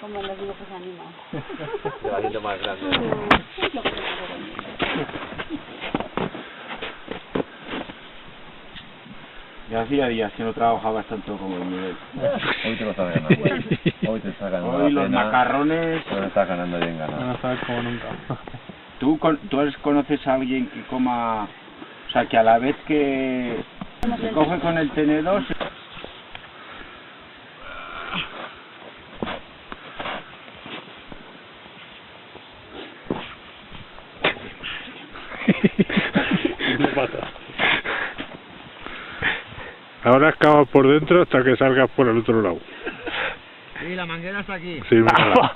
Como los dibujos animados. Se va haciendo más grande. Ya hacía días que no trabajabas tanto como el nivel. Hoy te lo estás ganando. Hoy te estás ganando. Hoy los macarrones... Te lo estás ganando bien ganado. No sabes como nunca. ¿Tú conoces a alguien que coma... O sea, que a la vez que se coge con el tenedor... Ahora excavas por dentro hasta que salgas por el otro lado. Sí, la manguera está aquí. Sí, mírala.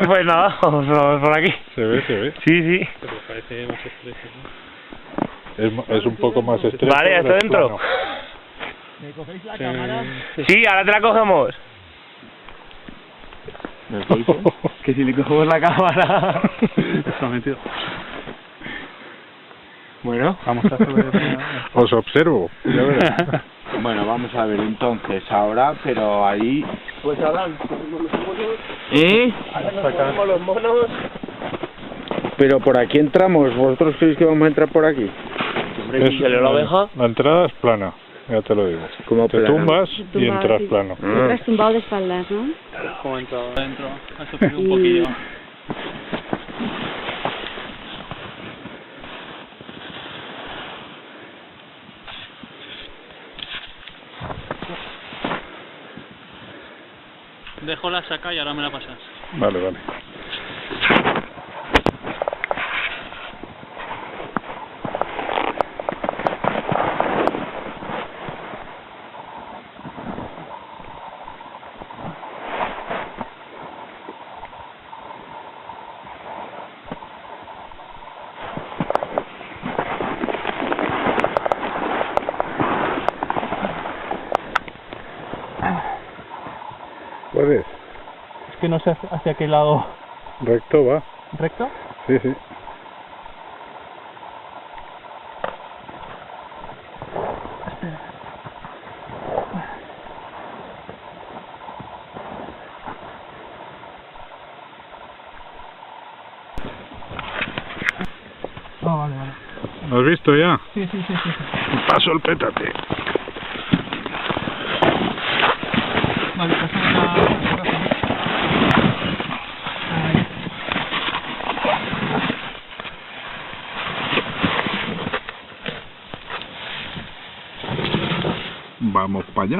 Pues nada, vamos por aquí. Se ve, se ve. Sí, sí. Pero parece más estrecho, ¿no? Es un poco más estrecho. Vale, ya está dentro. ¿Me cogéis la cámara? Sí, ahora te la cogemos. Que si le cogemos la cámara... Está metido. Bueno, Vamos a hacer... Os observo. Ya verás. Bueno, vamos a ver entonces, ahora, pero ahí... Pues ahora... Sacamos los monos. Pero por aquí entramos, ¿vosotros creéis que vamos a entrar por aquí? La oveja. La entrada es plana, ya te lo digo. Como Te plana. tumbas y entras sí. plano. Estás tumbado de espaldas, ¿no? Como entrado adentro. Esto pierde un poquillo. Dejo la saca y ahora me la pasas. Vale, vale. ¿Cuál es? Es que no sé hacia qué lado. Recto va. ¿Recto? Sí, sí. Ah, vale, vale. ¿Lo has visto ya? Sí. Paso el pétate. Vale, pues ahora... Vamos para allá.